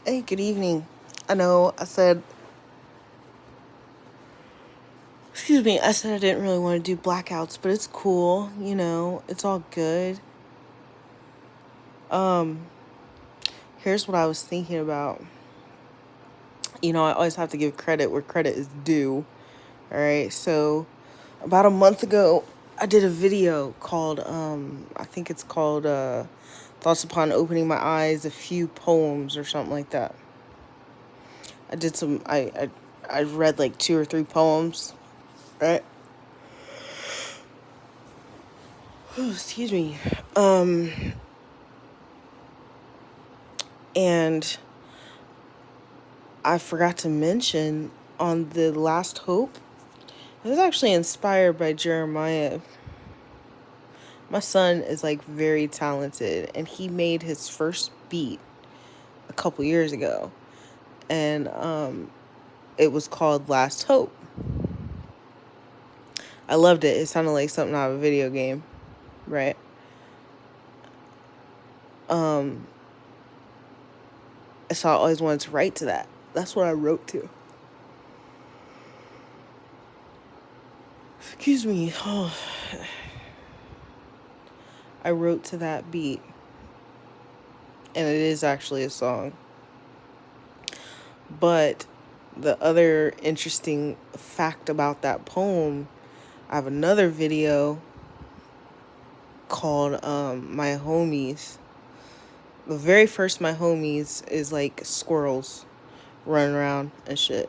Hey, good evening. I know I said I didn't really want to do blackouts, but it's cool, it's all good. Um, Here's what I was thinking about. I always have to give credit where credit is due. All right, so about a month ago, I did a video called, I think it's called, Thoughts Upon Opening My Eyes, a few poems or something like that. I did I read like 2 or 3 poems, right? Oh, excuse me. Um, and I forgot to mention on the Last Hope, it was actually inspired by Jeremiah. My son is like very talented, and he made his first beat a couple years ago, and it was called Last Hope. I loved it. It sounded like something out of a video game, right? Um, so I always wanted to write to that. That's what I wrote to. Excuse me. Oh, I wrote to that beat, and it is actually a song. But the other interesting fact about that poem, I have another video called My Homies. The very first My Homies is like squirrels running around and shit.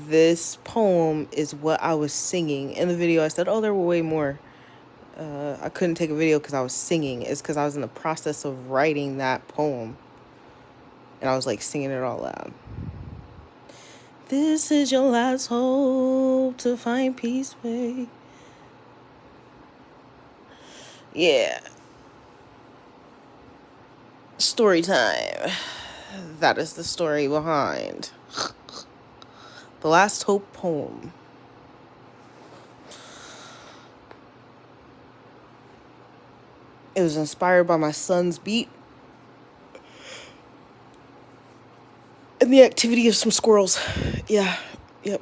This poem is what I was singing. In the video, I said, oh, there were way more. I couldn't take a video because I was singing. It's because I was in the process of writing that poem. And I was like singing it all loud. This is your last hope to find peace, babe. Yeah. Story time. That is the story behind the Last Hope poem. It was inspired by my son's beat and the activity of some squirrels. Yeah. Yep.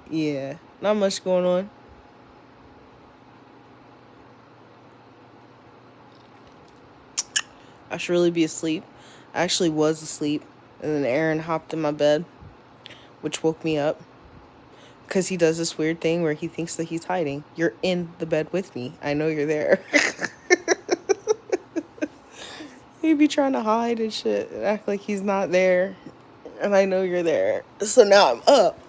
Yeah. Not much going on. I should really be asleep. I actually was asleep, and then Aaron hopped in my bed, which woke me up. Because he does this weird thing where he thinks that he's hiding. You're in the bed with me. I know you're there. He'd be trying to hide and shit and act like he's not there. And I know you're there. So now I'm up.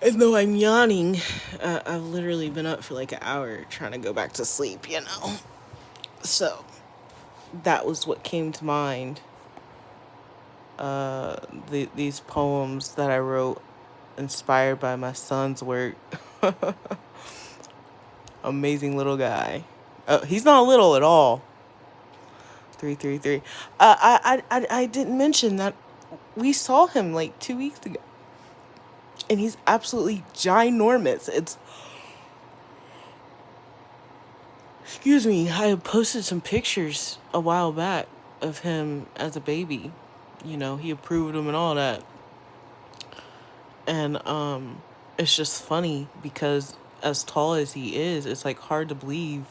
And though I'm yawning, I've literally been up for like an hour trying to go back to sleep, So that was what came to mind. These poems that I wrote inspired by my son's work. Amazing little guy. He's not little at all. 333. I didn't mention that we saw him like 2 weeks ago, and he's absolutely ginormous. Excuse me. I had posted some pictures a while back of him as a baby. He approved him and all that, and it's just funny because as tall as he is, it's like hard to believe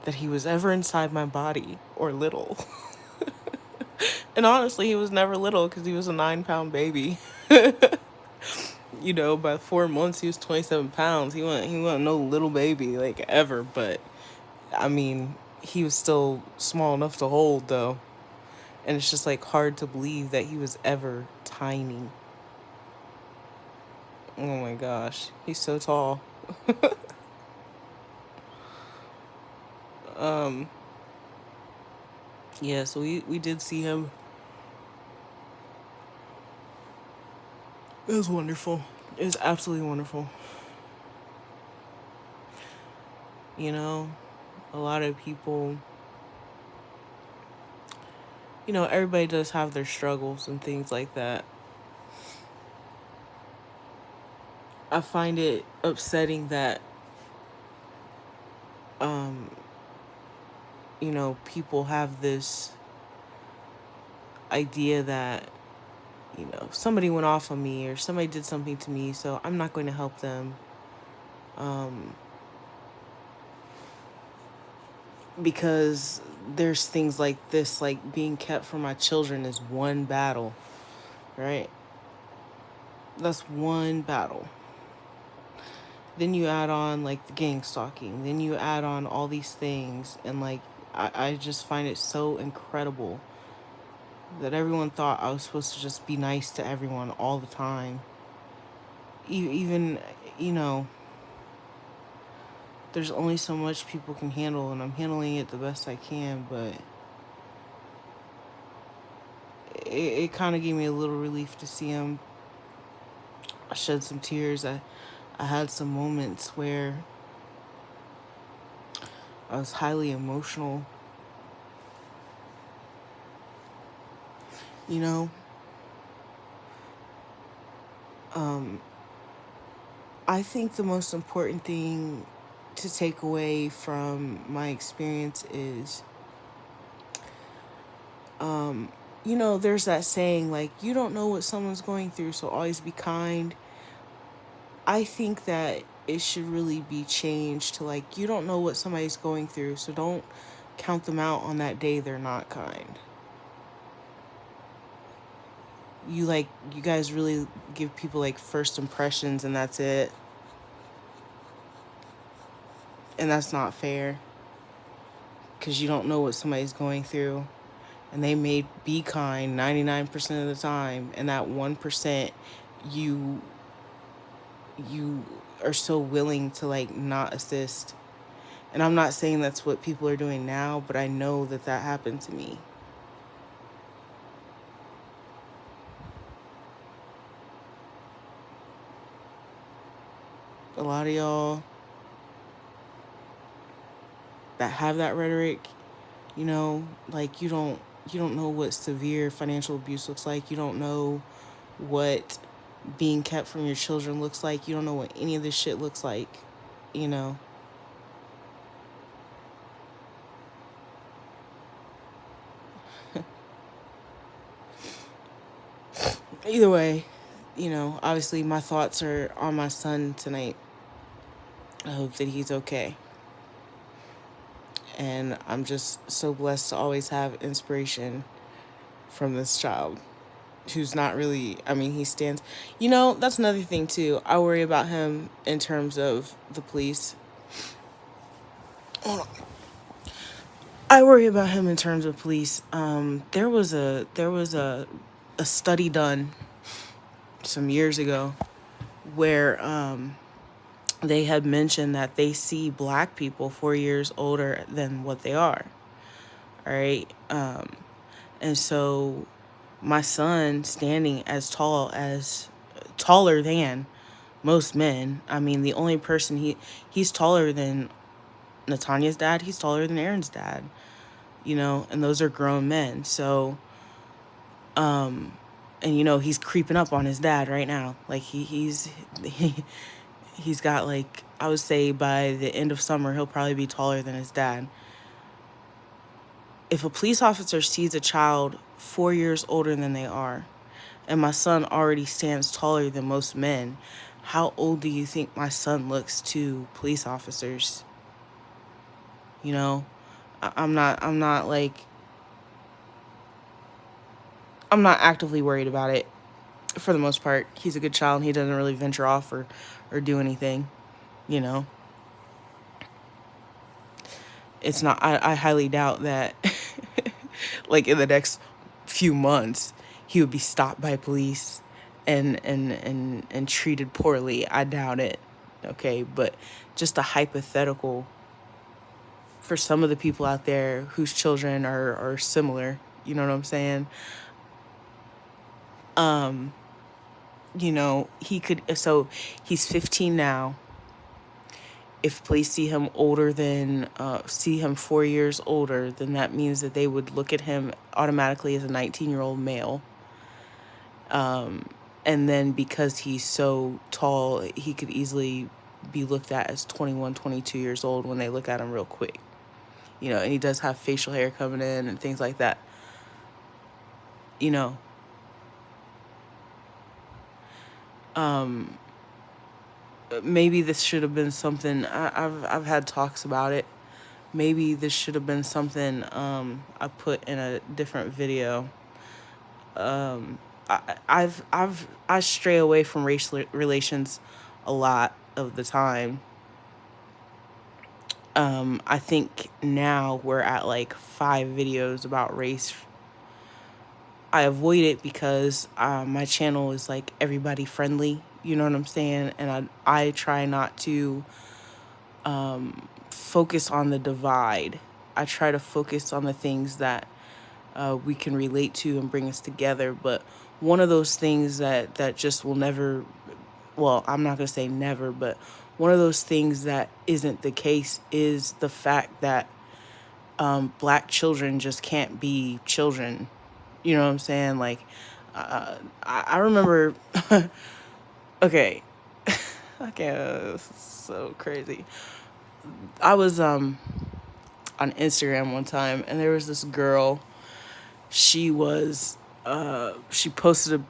that he was ever inside my body or little. And honestly, he was never little because he was a 9-pound baby. By 4 months, he was 27 pounds. He wasn't no little baby, like, ever. But, I mean, he was still small enough to hold, though. And it's just, like, hard to believe that he was ever tiny. Oh, my gosh. He's so tall. Yeah, so we did see him. It was wonderful. It was absolutely wonderful. A lot of people, everybody does have their struggles and things like that. I find it upsetting that people have this idea that, somebody went off on me or somebody did something to me, so I'm not going to help them. Because there's things like this, like being kept from my children is one battle, right? That's one battle. Then you add on like the gang stalking, then you add on all these things, and like I just find it so incredible that everyone thought I was supposed to just be nice to everyone all the time. Even, you know, there's only so much people can handle, and I'm handling it the best I can, but it kind of gave me a little relief to see him. I shed some tears. I had some moments where I was highly emotional. You know, I think the most important thing to take away from my experience is, there's that saying, like, you don't know what someone's going through, so always be kind. I think that it should really be changed to, like, you don't know what somebody's going through, so don't count them out on that day they're not kind. You guys really give people, like, first impressions, and that's it. And that's not fair. Because you don't know what somebody's going through. And they may be kind 99% of the time, and that 1% you are so willing to, like, not assist. And I'm not saying that's what people are doing now, but I know that happened to me. A lot of y'all that have that rhetoric, like, you don't know what severe financial abuse looks like. You don't know what being kept from your children looks like. You don't know what any of this shit looks like, you know. Either way, obviously my thoughts are on my son tonight. I hope that he's okay. And I'm just so blessed to always have inspiration from this child who's not really, he stands. That's another thing too. I worry about him in terms of the police. I worry about him in terms of police. There was a study done some years ago where they had mentioned that they see black people 4 years older than what they are. All right. And so my son standing taller than most men. The only person he's taller than Natanya's dad. He's taller than Aaron's dad, and those are grown men. So, and he's creeping up on his dad right now. Like he's got, like, I would say by the end of summer, he'll probably be taller than his dad. If a police officer sees a child 4 years older than they are, and my son already stands taller than most men, how old do you think my son looks to police officers? I'm not actively worried about it. For the most part, he's a good child and he doesn't really venture off or do anything, It's not, I highly doubt that, like, in the next few months, he would be stopped by police and treated poorly. I doubt it. Okay, but just a hypothetical for some of the people out there whose children are similar, you know what I'm saying? He's 15 now. If police see him see him 4 years older, then that means that they would look at him automatically as a 19-year-old male. And then because he's so tall, he could easily be looked at as 21, 22 years old when they look at him real quick. You know, and he does have facial hair coming in and things like that. You know, maybe this should have been something. I've had talks about it. Maybe this should have been something I put in a different video. I stray away from race relations a lot of the time. I think now we're at like 5 videos about race. I avoid it because my channel is like everybody friendly. You know what I'm saying? And I try not to focus on the divide. I try to focus on the things that we can relate to and bring us together. But one of those things that just will never, well, I'm not going to say never, but one of those things that isn't the case is the fact that black children just can't be children. You know what I'm saying? Like, I remember, okay, okay, this is so crazy. I was on Instagram one time, and there was this girl. She was she posted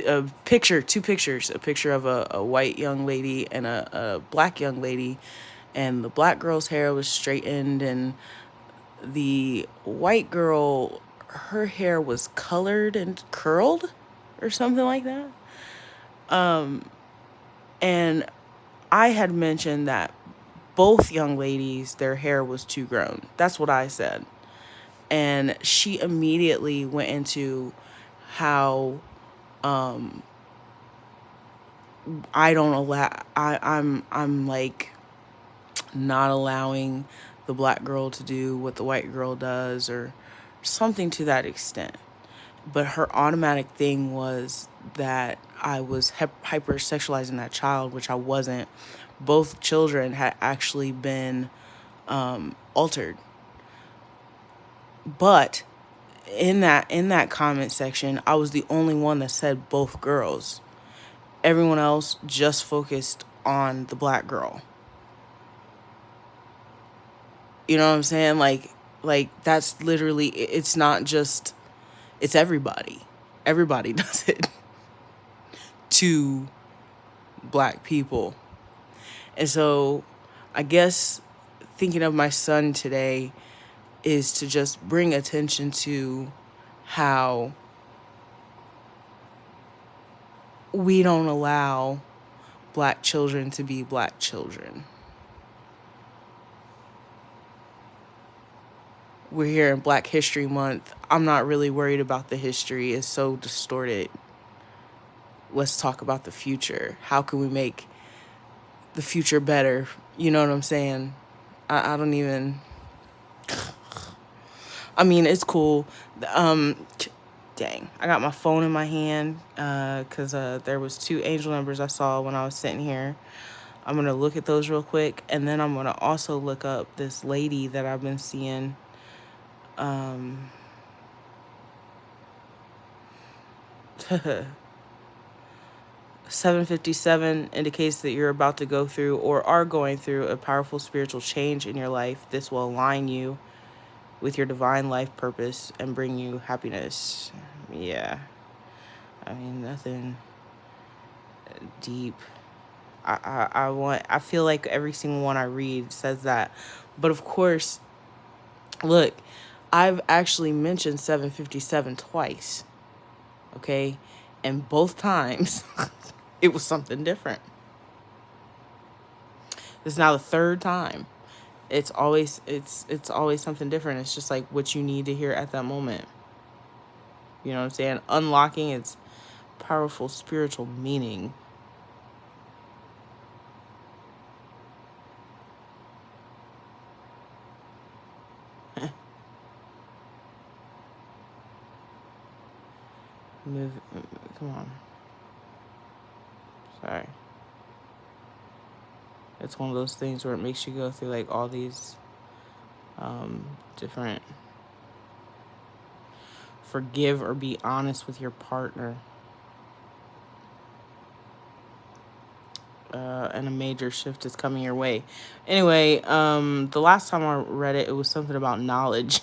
a picture, 2 pictures, a picture of a white young lady and a black young lady, and the black girl's hair was straightened, and the white girl, her hair was colored and curled or something like that. And I had mentioned that both young ladies, their hair was too grown. That's what I said. And she immediately went into how I don't allow, I'm like not allowing the black girl to do what the white girl does or something to that extent. But her automatic thing was that I was hypersexualizing that child, which I wasn't. Both children had actually been altered. But in that comment section, I was the only one that said both girls. Everyone else just focused on the black girl. You know what I'm saying? Like that's literally, it's not just, it's everybody. Everybody does it to black people. And so I guess thinking of my son today is to just bring attention to how we don't allow black children to be black children. We're here in Black History Month. I'm not really worried about the history. It's so distorted. Let's talk about the future. How can we make the future better? You know what I'm saying? I don't even... I mean, it's cool. Dang, I got my phone in my hand because there was 2 angel numbers I saw when I was sitting here. I'm going to look at those real quick, and then I'm going to also look up this lady that I've been seeing. 757 indicates that you're about to go through or are going through a powerful spiritual change in your life. This will align you with your divine life purpose and bring you happiness. Yeah. I mean, nothing deep. I feel like every single one I read says that. But of course, look, I've actually mentioned 757 twice. Okay? And both times it was something different. This is now the 3rd time. It's always something different. It's just like what you need to hear at that moment. You know what I'm saying? Unlocking its powerful spiritual meaning. Come on. Sorry. It's one of those things where it makes you go through like all these different... Forgive or be honest with your partner. and a major shift is coming your way. Anyway, the last time I read it, it was something about knowledge.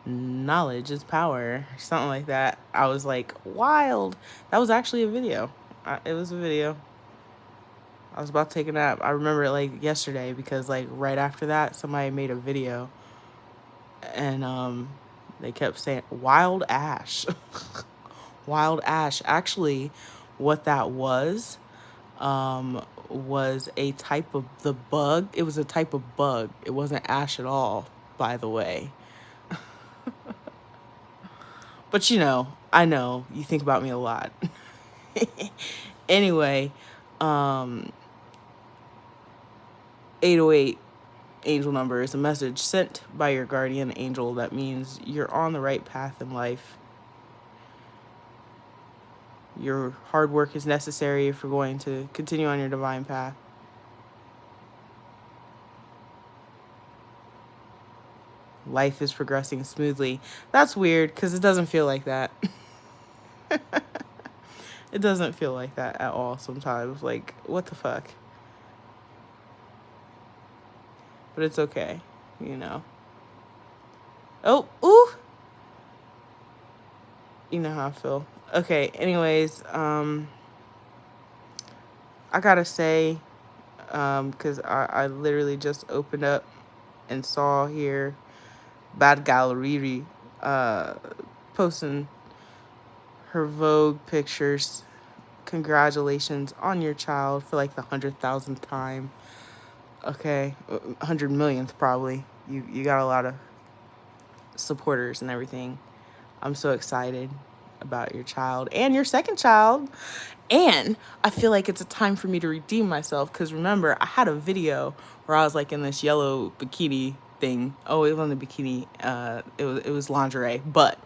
Knowledge is power, something like that. I was like, wild. That was actually a video. It was a video. I was about to take a nap. I remember it like yesterday because like right after that, somebody made a video, and they kept saying wild ash. Wild ash. Actually, what that was a type of the bug. It was a type of bug. It wasn't ash at all, by the way. But you know, I know you think about me a lot. Anyway, 808 angel number is a message sent by your guardian angel that means you're on the right path in life. Your hard work is necessary if you're going to continue on your divine path. Life is progressing smoothly. That's weird because it doesn't feel like that. It doesn't feel like that at all sometimes. Like, what the fuck? But it's okay, you know. Oh, ooh. You know how I feel. Okay, anyways, I gotta say, because I literally just opened up and saw here Bad Gallery posting her Vogue pictures. Congratulations on your child for like the 100,000th time. Okay, 100 millionth probably. You got a lot of supporters and everything. I'm so excited about your child and your second child. And I feel like it's a time for me to redeem myself because remember, I had a video where I was like in this yellow bikini thing. Oh, it wasn't a bikini. It was lingerie. But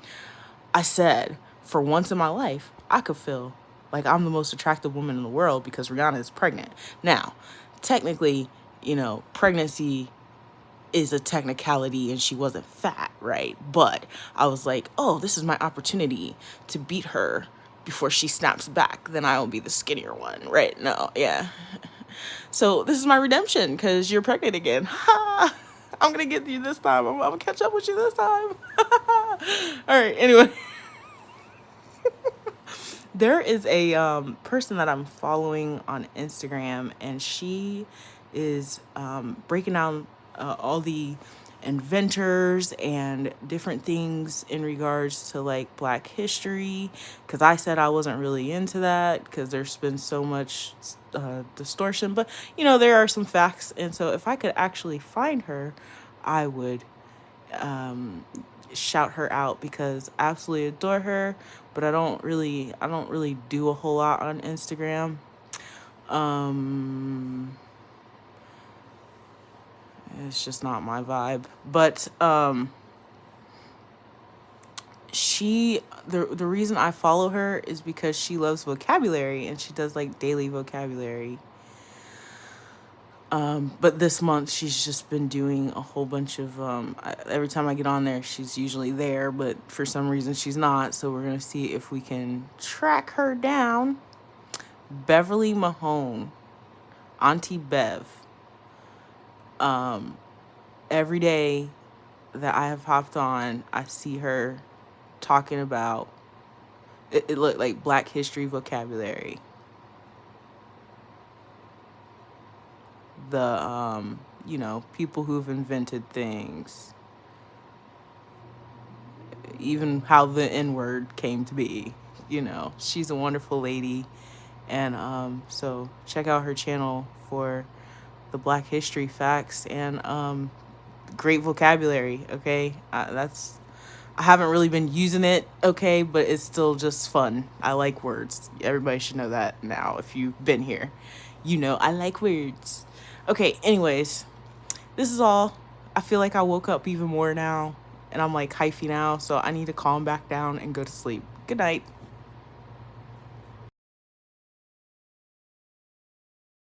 I said, for once in my life, I could feel like I'm the most attractive woman in the world because Rihanna is pregnant. Now, technically, you know, pregnancy is a technicality and she wasn't fat, right? But I was like, oh, this is my opportunity to beat her before she snaps back. Then I'll be the skinnier one, right? No, yeah. So this is my redemption because you're pregnant again. Ha! I'm going to get you this time. I'm going to catch up with you this time. All right, anyway. There is a person that I'm following on Instagram, and she is breaking down all the inventors and different things in regards to like Black history, because I said I wasn't really into that because there's been so much distortion, but you know, there are some facts, and so if I could actually find her, I would shout her out because I absolutely adore her, but I don't really do a whole lot on Instagram. It's just not my vibe. But the reason I follow her is because she loves vocabulary and she does like daily vocabulary. But this month she's just been doing a whole bunch of, every time I get on there, she's usually there, but for some reason she's not. So we're going to see if we can track her down. Beverly Mahone, Auntie Bev. Every day that I have hopped on, I see her talking about, it looked like Black history vocabulary. The you know, people who've invented things, even how the N-word came to be. You know, she's a wonderful lady, and so check out her channel for the Black history facts and great vocabulary. Okay, I haven't really been using it, okay, but it's still just fun. I like words. Everybody should know that now. If you've been here, you know I like words. Okay, anyways, this is all. I feel like I woke up even more now, and I'm like hyphy now, so I need to calm back down and go to sleep. Good night.